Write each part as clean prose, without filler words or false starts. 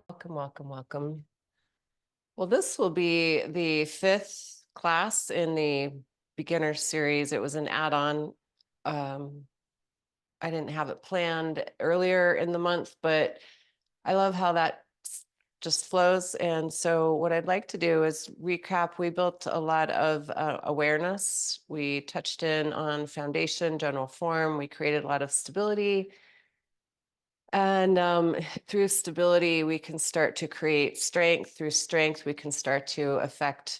Welcome, welcome, welcome. Well, this will be the 5th class in the beginner series. It was an add-on. I didn't have it planned earlier in the month, but I love how that just flows. And so what I'd like to do is recap. We built a lot of awareness. We touched in on foundation, general form. We created a lot of stability. And through stability, we can start to create strength. Through strength, we can start to affect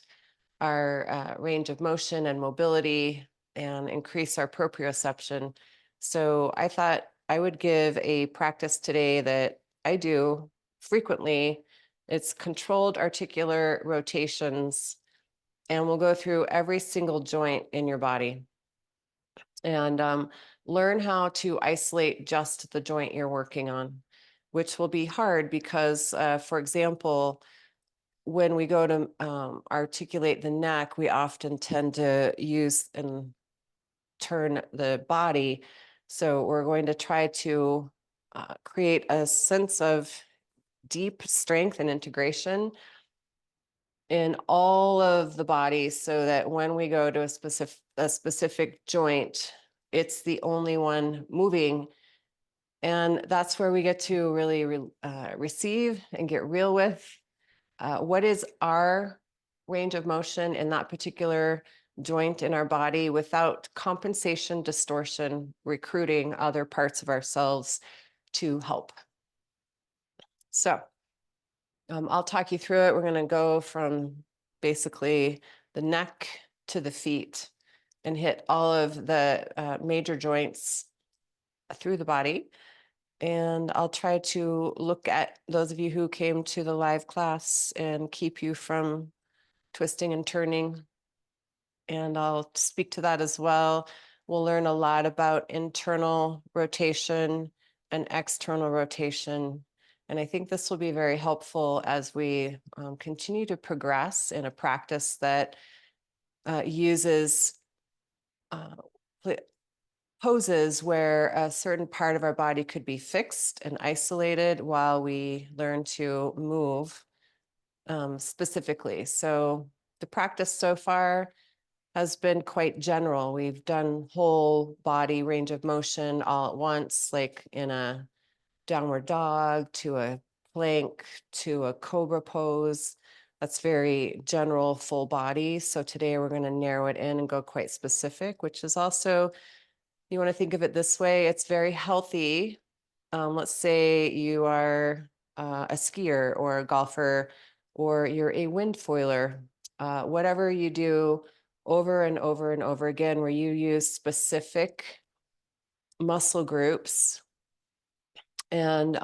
our range of motion and mobility and increase our proprioception. So I thought I would give a practice today that I do frequently. It's controlled articular rotations, and we'll go through every single joint in your body and learn how to isolate just the joint you're working on, which will be hard because, for example, when we go to articulate the neck, we often tend to use and turn the body. So we're going to try to create a sense of deep strength and integration in all of the body so that when we go to a specific joint, it's the only one moving. And that's where we get to really receive and get real with what is our range of motion in that particular joint in our body without compensation, distortion, recruiting other parts of ourselves to help. So I'll talk you through it. We're going to go from basically the neck to the feet and hit all of the major joints through the body. And I'll try to look at those of you who came to the live class and keep you from twisting and turning. And I'll speak to that as well. We'll learn a lot about internal rotation and external rotation. And I think this will be very helpful as we continue to progress in a practice that uses poses where a certain part of our body could be fixed and isolated while we learn to move specifically. So the practice so far has been quite general. We've done whole body range of motion all at once, like in a downward dog to a plank to a cobra pose. That's very general, full body. So today we're going to narrow it in and go quite specific, which is also, you want to think of it this way, it's very healthy. Let's say you are a skier or a golfer, or you're a wind foiler, whatever you do over and over and over again, where you use specific muscle groups and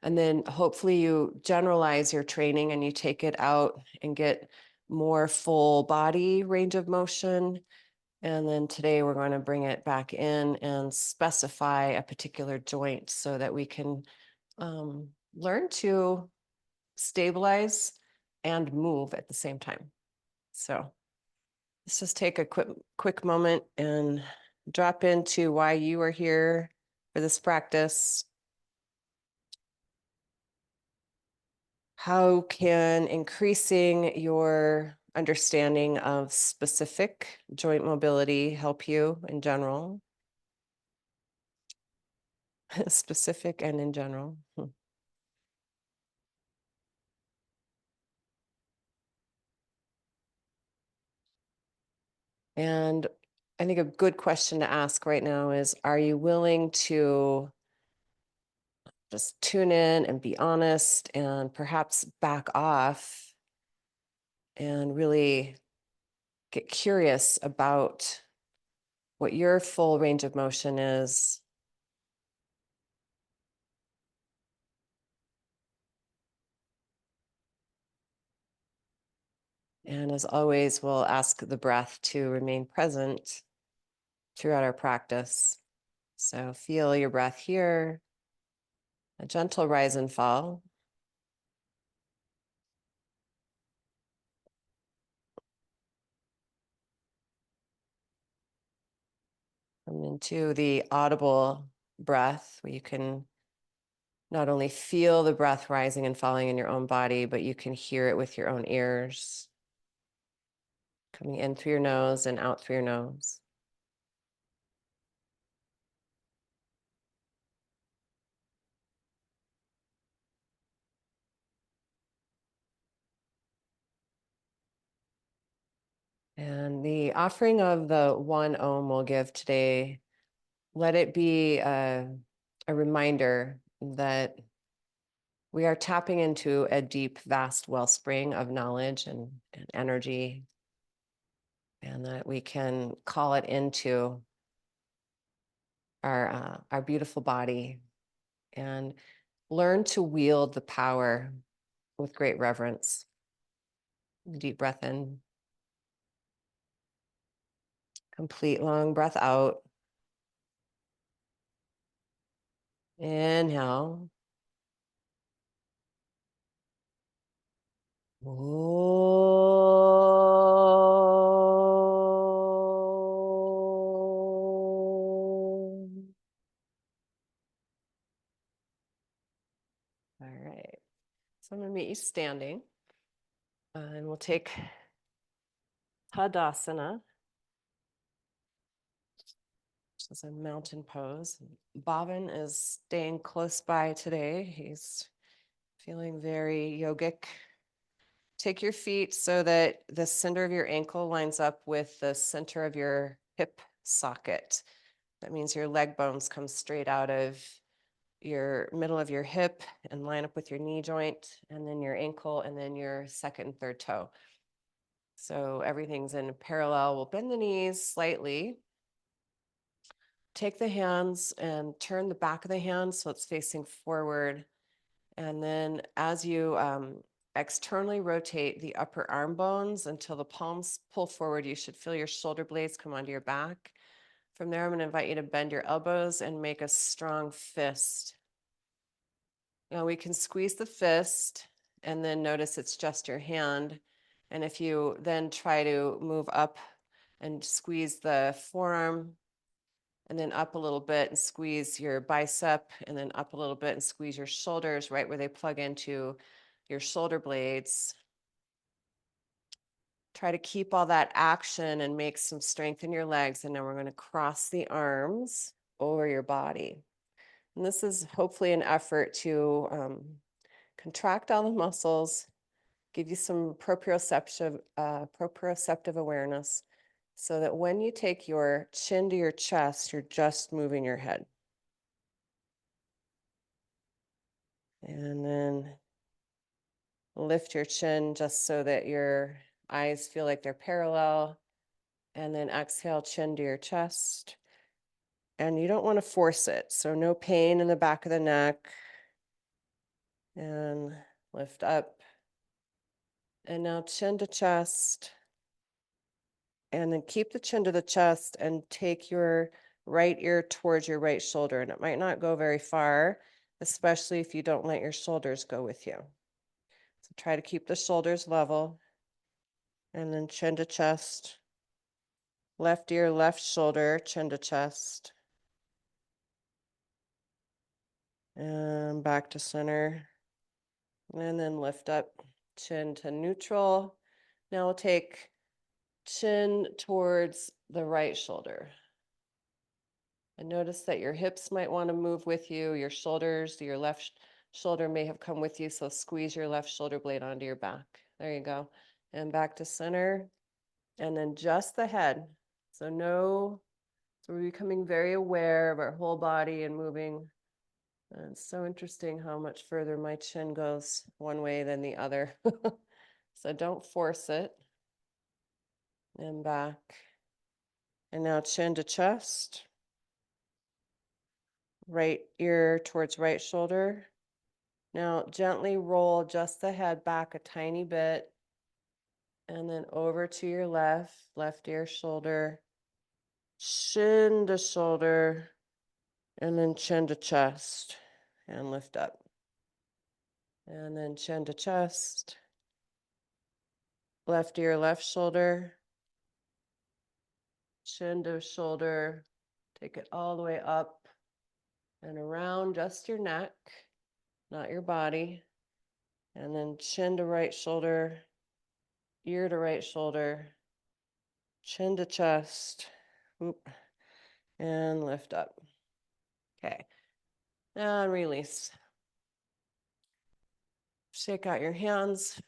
then hopefully you generalize your training and you take it out and get more full body range of motion. And then today we're going to bring it back in and specify a particular joint so that we can learn to stabilize and move at the same time. So let's just take a quick moment and drop into why you are here for this practice. How can increasing your understanding of specific joint mobility help you in general? Specific and in general. And I think a good question to ask right now is, are you willing to just tune in and be honest and perhaps back off and really get curious about what your full range of motion is? And as always, we'll ask the breath to remain present throughout our practice. So feel your breath here, a gentle rise and fall. Come into the audible breath, where you can not only feel the breath rising and falling in your own body, but you can hear it with your own ears, coming in through your nose and out through your nose. And the offering of the one Om we'll give today, let it be a reminder that we are tapping into a deep, vast wellspring of knowledge and energy, and that we can call it into our beautiful body and learn to wield the power with great reverence. Deep breath in, complete long breath out. Inhale. All right. So I'm going to meet you standing, and we'll take Tadasana, which is a mountain pose. Bhavin is staying close by today. He's feeling very yogic. Take your feet so that the center of your ankle lines up with the center of your hip socket. That means your leg bones come straight out of your middle of your hip and line up with your knee joint, and then your ankle, and then your second and third toe. So everything's in parallel. We'll bend the knees slightly. Take the hands and turn the back of the hand so it's facing forward. And then as you externally rotate the upper arm bones until the palms pull forward, you should feel your shoulder blades come onto your back. From there, I'm going to invite you to bend your elbows and make a strong fist. Now we can squeeze the fist and then notice it's just your hand. And if you then try to move up and squeeze the forearm, and then up a little bit and squeeze your bicep, and then up a little bit and squeeze your shoulders right where they plug into your shoulder blades. Try to keep all that action and make some strength in your legs. And now we're going to cross the arms over your body. And this is hopefully an effort to contract all the muscles, give you some proprioceptive awareness, so that when you take your chin to your chest, you're just moving your head. And then lift your chin just so that your eyes feel like they're parallel. And then exhale, chin to your chest. And you don't want to force it. So no pain in the back of the neck. And lift up. And now chin to chest. And then keep the chin to the chest and take your right ear towards your right shoulder. And it might not go very far, especially if you don't let your shoulders go with you. So try to keep the shoulders level. And then chin to chest. Left ear, left shoulder, chin to chest. And back to center. And then lift up, chin to neutral. Now we'll take chin towards the right shoulder. And notice that your hips might want to move with you. Your shoulders, your left shoulder may have come with you. So squeeze your left shoulder blade onto your back. There you go. And back to center. And then just the head. So we're becoming very aware of our whole body and moving. And it's so interesting how much further my chin goes one way than the other. So don't force it. And back. And now chin to chest. Right ear towards right shoulder. Now gently roll just the head back a tiny bit. And then over to your left ear, shoulder. Chin to shoulder. And then chin to chest. And lift up. And then chin to chest. Left ear, left shoulder. Chin to shoulder, Take it all the way up and around just your neck, not your body. And then chin to right shoulder, ear to right shoulder, chin to chest, and lift up. Okay, and release. Shake out your hands.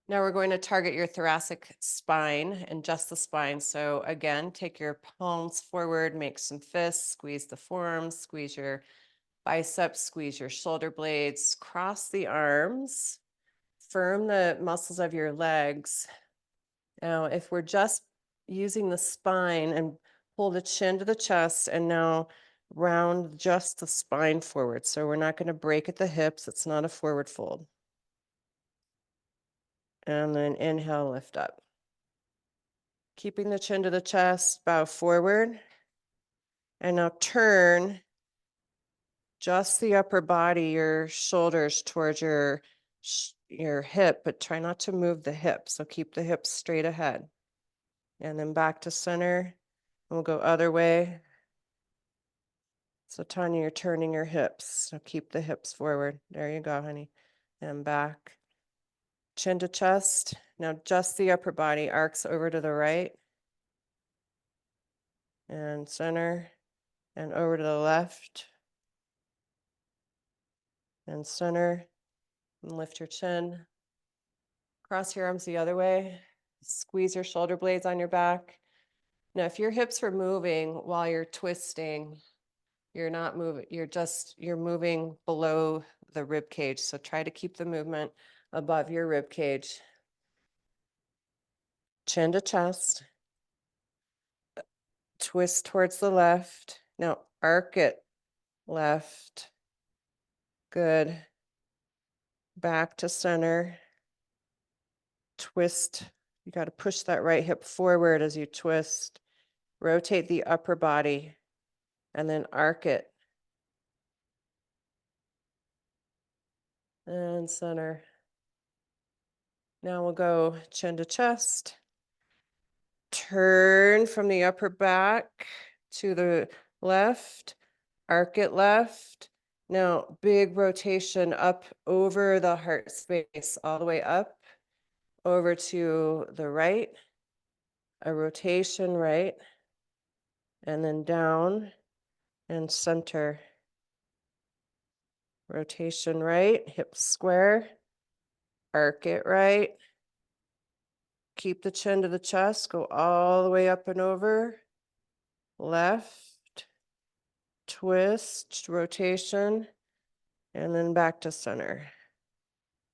Now we're going to target your thoracic spine and just the spine. So again, take your palms forward, make some fists, squeeze the forearms, squeeze your biceps, squeeze your shoulder blades, cross the arms, firm the muscles of your legs. Now, if we're just using the spine and pull the chin to the chest and now round just the spine forward. So we're not going to break at the hips. It's not a forward fold. And then inhale, lift up. Keeping the chin to the chest, bow forward. And now turn just the upper body, your shoulders towards your hip, but try not to move the hip. So keep the hips straight ahead. And then back to center. And we'll go other way. So Tanya, you're turning your hips. So keep the hips forward. There you go, honey. And back. Chin to chest. Now just the upper body arcs over to the right. And center. And over to the left. And center. And lift your chin. Cross your arms the other way. Squeeze your shoulder blades on your back. Now, if your hips are moving while you're twisting, you're not moving, you're moving below the rib cage. So try to keep the movement above your rib cage. Chin to chest. Twist towards the left. Now arc it left. Good. Back to center. Twist. You got to push that right hip forward as you twist. Rotate the upper body and then arc it. And center. Now we'll go chin to chest. Turn from the upper back to the left. Arc it left. Now big rotation up over the heart space, all the way up, over to the right. A rotation right. And then down and center. Rotation right, hips square. Arc it right. Keep the chin to the chest, go all the way up and over. Left, twist, rotation, and then back to center.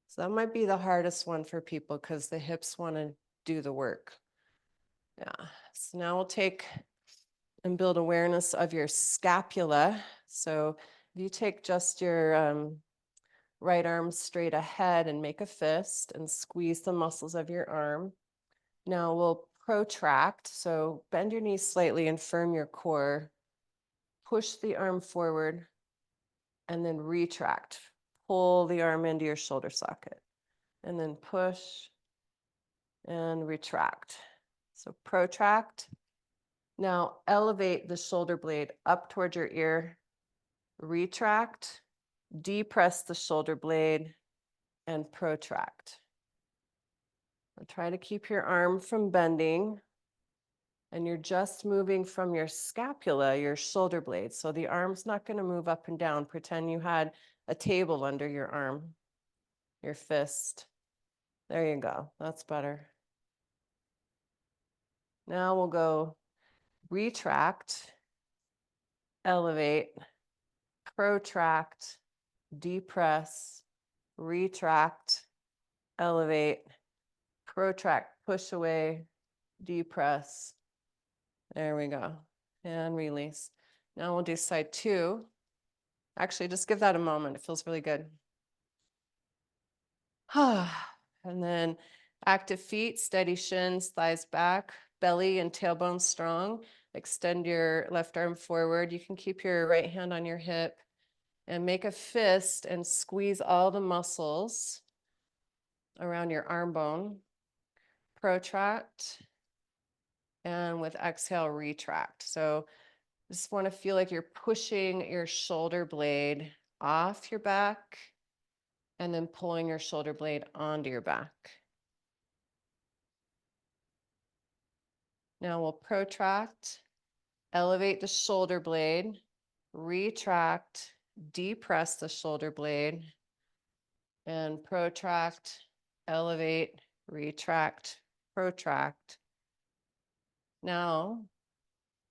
So that might be the hardest one for people because the hips want to do the work. Yeah, so now we'll take and build awareness of your scapula. So if you take just your right arm straight ahead and make a fist and squeeze the muscles of your arm. Now we'll protract. So bend your knees slightly and firm your core. Push the arm forward and then retract. Pull the arm into your shoulder socket and then push and retract. So protract. Now elevate the shoulder blade up towards your ear. Retract. Depress the shoulder blade and protract. Now try to keep your arm from bending. And you're just moving from your scapula, your shoulder blade. So the arm's not going to move up and down. Pretend you had a table under your arm, your fist. There you go. That's better. Now we'll go retract, elevate, protract, depress, retract, elevate, protract, push away, depress. There we go. And release. Now we'll do side two. Actually, just give that a moment. It feels really good. And then active feet, steady shins, thighs back, belly and tailbone strong. Extend your left arm forward. You can keep your right hand on your hip and make a fist and squeeze all the muscles around your arm bone. Protract And with exhale, retract. So just want to feel like you're pushing your shoulder blade off your back and then pulling your shoulder blade onto your back. Now we'll protract, elevate the shoulder blade, retract, depress the shoulder blade, and protract, elevate, retract, protract. Now,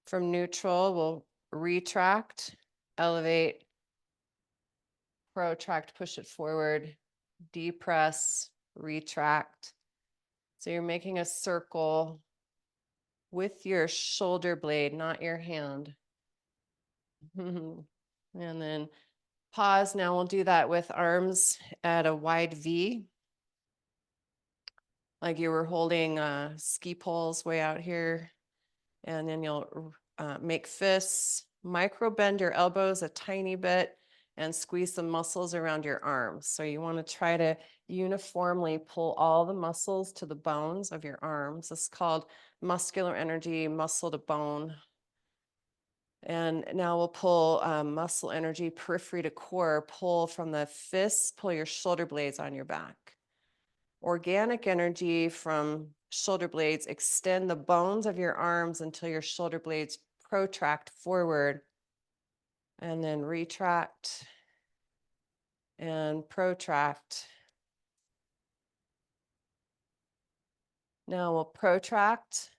from neutral, we'll retract, elevate, protract, push it forward, depress, retract. So you're making a circle with your shoulder blade, not your hand. And then pause. Now we'll do that with arms at a wide V, like you were holding ski poles way out here. And then you'll make fists, micro bend your elbows a tiny bit, and squeeze the muscles around your arms. So you want to try to uniformly pull all the muscles to the bones of your arms. This is called muscular energy, muscle to bone. And now we'll pull muscle energy, periphery to core, pull from the fists, pull your shoulder blades on your back. Organic energy from shoulder blades, extend the bones of your arms until your shoulder blades protract forward, and then retract and protract. Now we'll protract,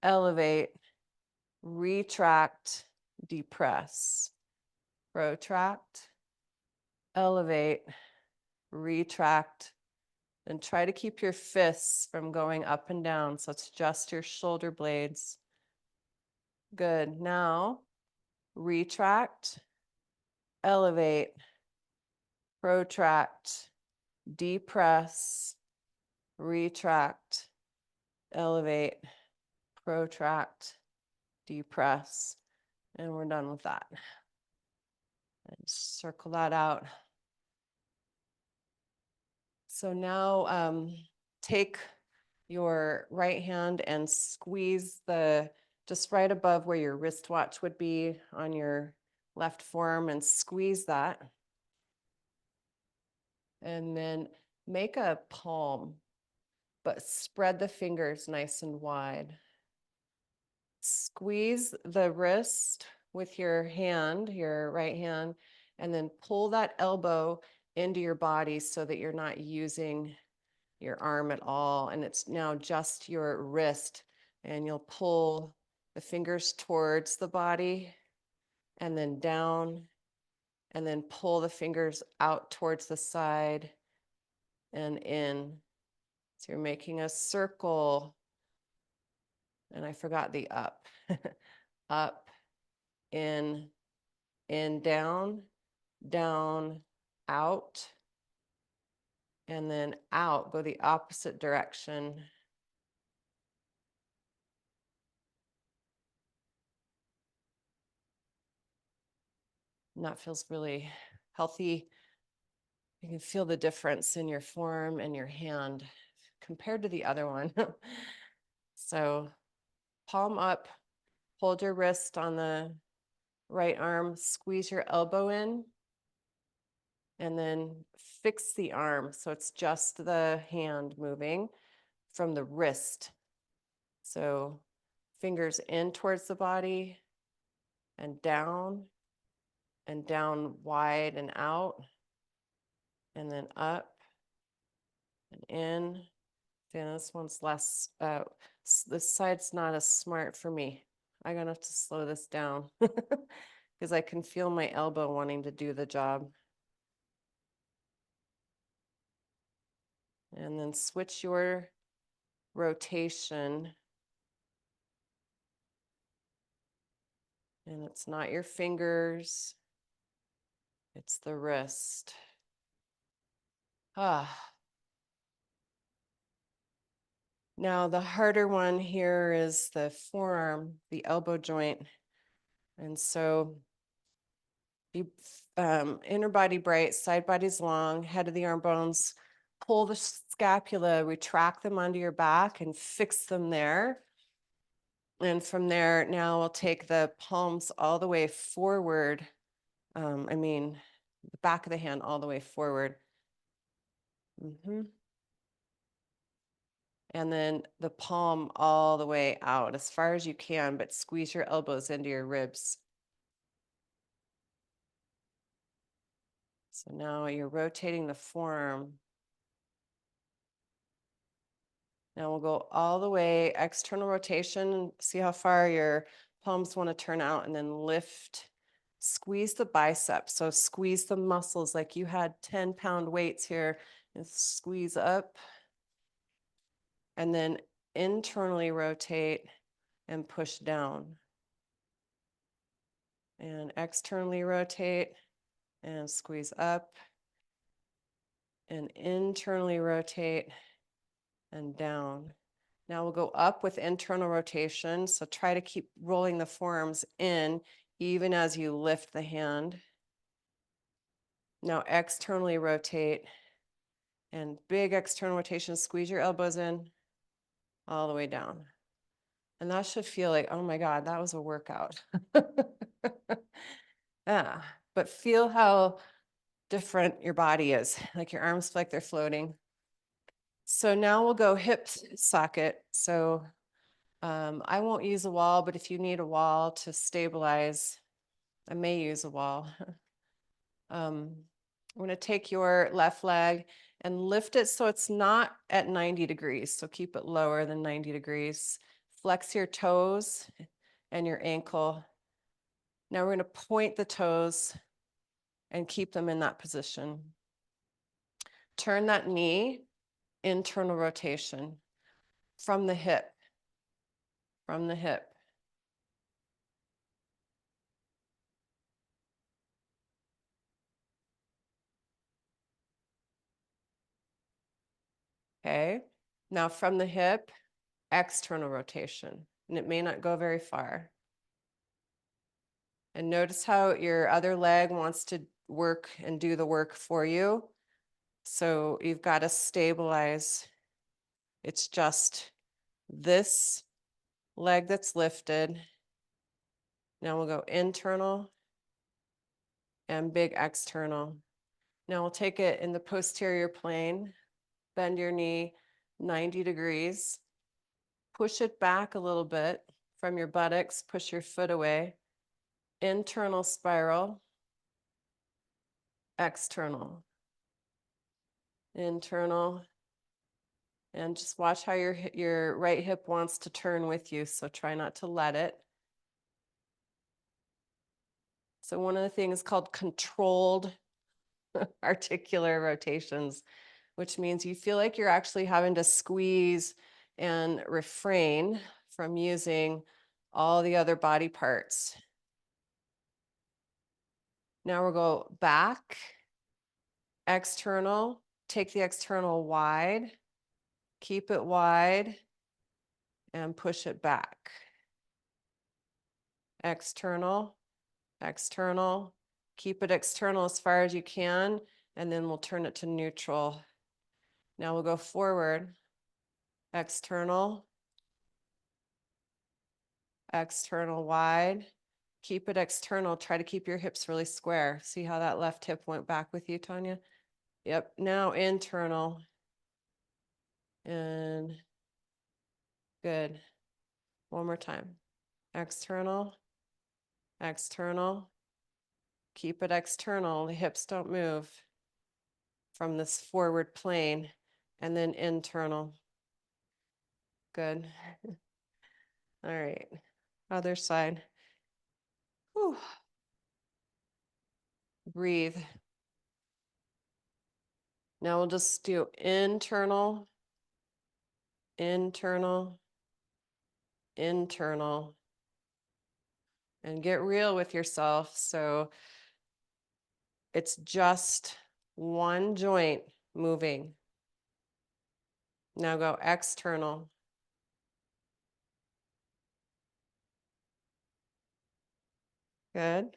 elevate, retract, depress. Protract, elevate, retract, and try to keep your fists from going up and down. So it's just your shoulder blades. Good. Now retract, elevate, protract, depress, retract, elevate, protract, depress. And we're done with that. And circle that out. So now take your right hand and squeeze just right above where your wristwatch would be on your left forearm, and squeeze that. And then make a palm, but spread the fingers nice and wide. Squeeze the wrist with your hand, your right hand, and then pull that elbow into your body so that you're not using your arm at all. And it's now just your wrist, and you'll pull the fingers towards the body and then down, and then pull the fingers out towards the side and in. So you're making a circle. And I forgot the up. Up, in, down, down, out, and then out. Go the opposite direction. And that feels really healthy. You can feel the difference in your form and your hand compared to the other one. So palm up, hold your wrist on the right arm, squeeze your elbow in, and then fix the arm. So it's just the hand moving from the wrist. So fingers in towards the body and down wide and out, and then up and in. Then this one's less, this side's not as smart for me. I'm gonna have to slow this down because I can feel my elbow wanting to do the job. And then switch your rotation. And it's not your fingers, it's the wrist. Now the harder one here is the forearm, the elbow joint. And so you inner body bright, side body's long, head of the arm bones, pull the scapula, retract them onto your back and fix them there. And from there, now we'll take the palms all the way forward. The back of the hand all the way forward. And then the palm all the way out as far as you can, but squeeze your elbows into your ribs. So now you're rotating the forearm. Now we'll go all the way, external rotation. See how far your palms want to turn out, and then lift. Squeeze the biceps. So squeeze the muscles like you had 10-pound weights here, and squeeze up. And then internally rotate and push down. And externally rotate and squeeze up. And internally rotate and down. Now we'll go up with internal rotation. So try to keep rolling the forearms in even as you lift the hand. Now externally rotate and big external rotation. Squeeze your elbows in all the way down. And that should feel like, oh my God, that was a workout. Yeah, but feel how different your body is. Like your arms feel like they're floating. So now we'll go hip socket. So I won't use a wall, but if you need a wall to stabilize, I may use a wall. I'm going to take your left leg and lift it so it's not at 90 degrees. So keep it lower than 90 degrees. Flex your toes and your ankle. Now we're going to point the toes and keep them in that position. Turn that knee, internal rotation from the hip, from the hip. Okay, now from the hip, external rotation, and it may not go very far. And notice how your other leg wants to work and do the work for you. So you've got to stabilize. It's just this leg that's lifted. Now we'll go internal and big external. Now we'll take it in the posterior plane. Bend your knee 90 degrees. Push it back a little bit from your buttocks. Push your foot away. Internal spiral. External. Internal. And just watch how your right hip wants to turn with you. So try not to let it. So one of the things called controlled articular rotations, which means you feel like you're actually having to squeeze and refrain from using all the other body parts. Now we'll go back, external, take the external wide, keep it wide, and push it back. External, external, keep it external as far as you can, and then we'll turn it to neutral. Now we'll go forward, external, external wide, keep it external, try to keep your hips really square. See how that left hip went back with you, Tanya? Yep, now internal, and good. One more time, external, external, keep it external, the hips don't move from this forward plane, and then internal. Good. All right, other side. Whew. Breathe. Now we'll just do internal, internal, internal, and get real with yourself. So it's just one joint moving. Now go external. Good.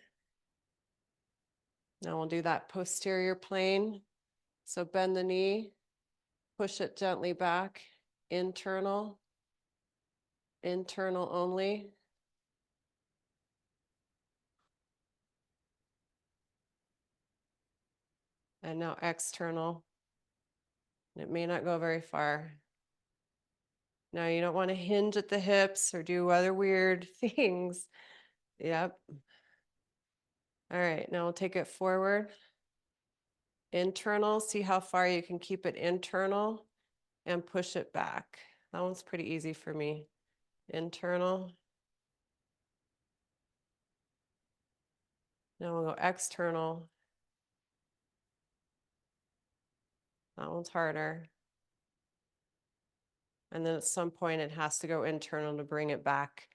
Now we'll do that posterior plane. So bend the knee, push it gently back, internal, internal only. And now external. It may not go very far. Now you don't want to hinge at the hips or do other weird things. Yep. All right, now we'll take it forward. Internal, see how far you can keep it internal and push it back. That one's pretty easy for me. Internal. Now we'll go external. That one's harder. And then at some point it has to go internal to bring it back.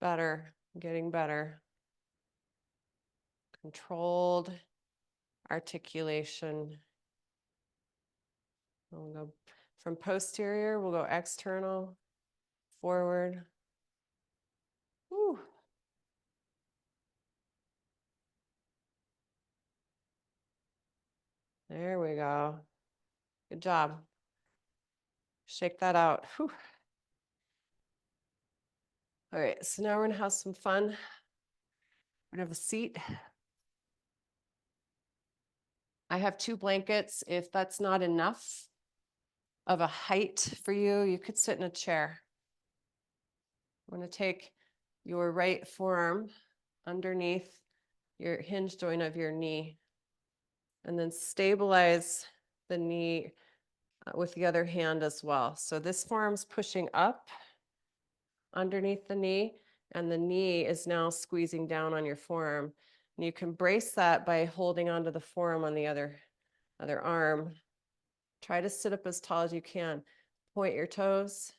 Better, getting better. Controlled articulation. We'll go from posterior, we'll go external, forward. Whew. There we go. Good job. Shake that out. Whew. All right, so now we're gonna have some fun. We're gonna have a seat. I have 2 blankets. If that's not enough of a height for you, you could sit in a chair. I'm gonna take your right forearm underneath your hinge joint of your knee, and then stabilize the knee with the other hand as well. So this forearm's pushing up underneath the knee, and the knee is now squeezing down on your forearm. And you can brace that by holding onto the forearm on the other arm. Try to sit up as tall as you can. Point your toes.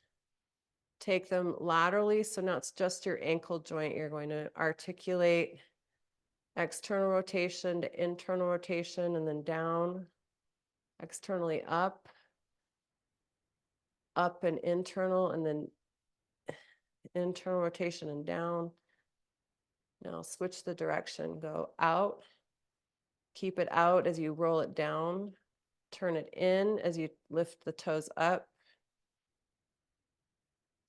Take them laterally, so now it's just your ankle joint. You're going to articulate external rotation to internal rotation, and then down, externally up and internal, and then internal rotation and down. Now switch the direction, go out, keep it out as you roll it down, turn it in as you lift the toes up.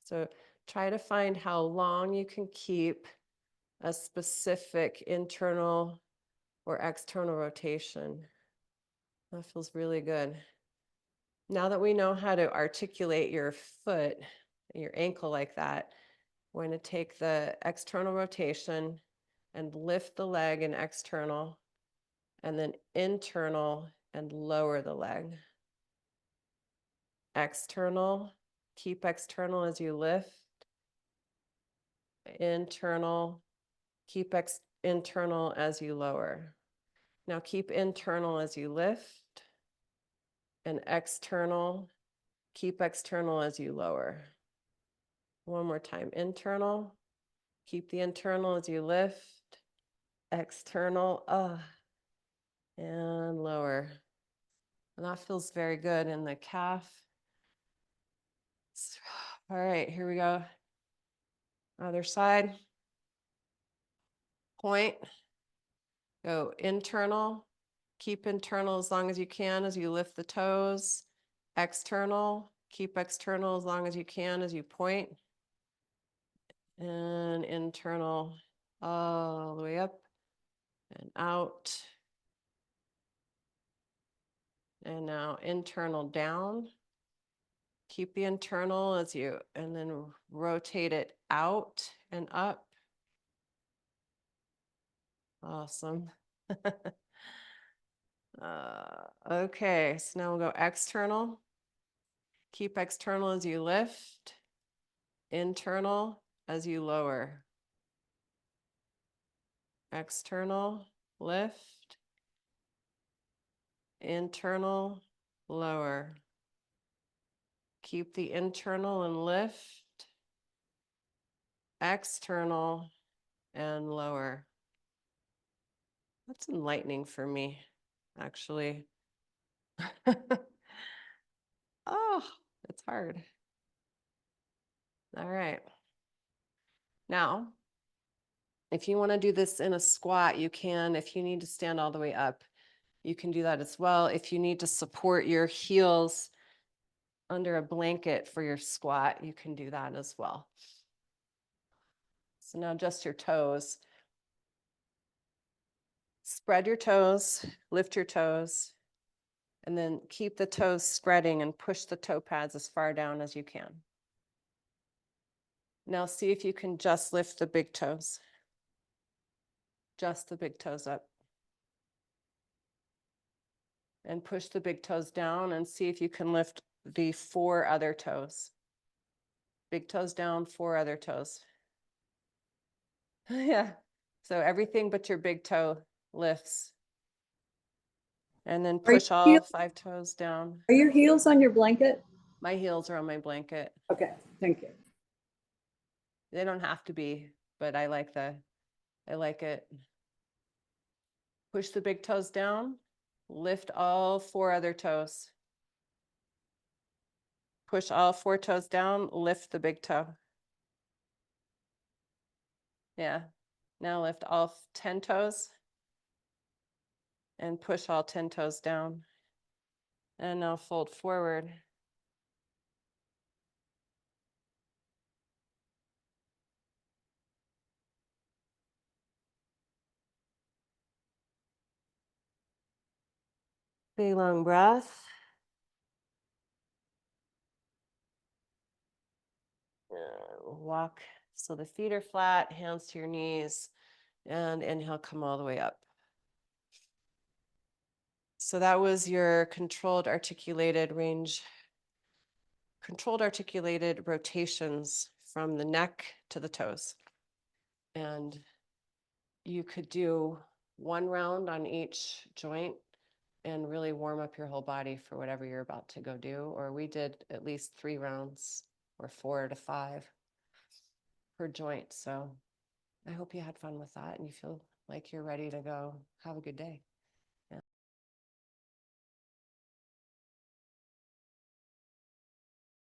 So try to find how long you can keep a specific internal or external rotation. That feels really good. Now that we know how to articulate your foot, your ankle like that, we're going to take the external rotation and lift the leg and external, and then internal and lower the leg. External, keep external as you lift. Internal, keep internal as you lower. Now keep internal as you lift, and external, keep external as you lower. One more time, internal, keep the internal as you lift, external, and lower. And that feels very good in the calf. All right, here we go. Other side. Point. Go internal. Keep internal as long as you can as you lift the toes. External. Keep external as long as you can as you point. And internal all the way up and out. And now internal down. Keep the internal as you, and then rotate it out and up. Awesome. Okay, so now we'll go external. Keep external as you lift, internal as you lower. External, lift, internal, lower. Keep the internal and lift, external, and lower. That's enlightening for me, actually. Oh, it's hard. All right. Now, if you want to do this in a squat, you can. If you need to stand all the way up, you can do that as well. If you need to support your heels under a blanket for your squat, you can do that as well. So now just your toes. Spread your toes, lift your toes, and then keep the toes spreading and push the toe pads as far down as you can. Now see if you can just lift the big toes. Just the big toes up. And push the big toes down and see if you can lift the 4 other toes. Big toes down, 4 other toes. Yeah. So everything but your big toe lifts. And then push all 5 toes down. Are your heels on your blanket? My heels are on my blanket. Okay, thank you. They don't have to be, but I like it. Push the big toes down. Lift all 4 other toes. Push all 4 toes down. Lift the big toe. Yeah. Now lift all 10 toes. And push all 10 toes down. And now fold forward. Big long breath. Walk so the feet are flat, hands to your knees, and inhale, come all the way up. So that was your controlled articulated rotations from the neck to the toes. And you could do 1 round on each joint and really warm up your whole body for whatever you're about to go do. Or we did at least 3 rounds or 4 to 5 per joint. So I hope you had fun with that and you feel like you're ready to go have a good day.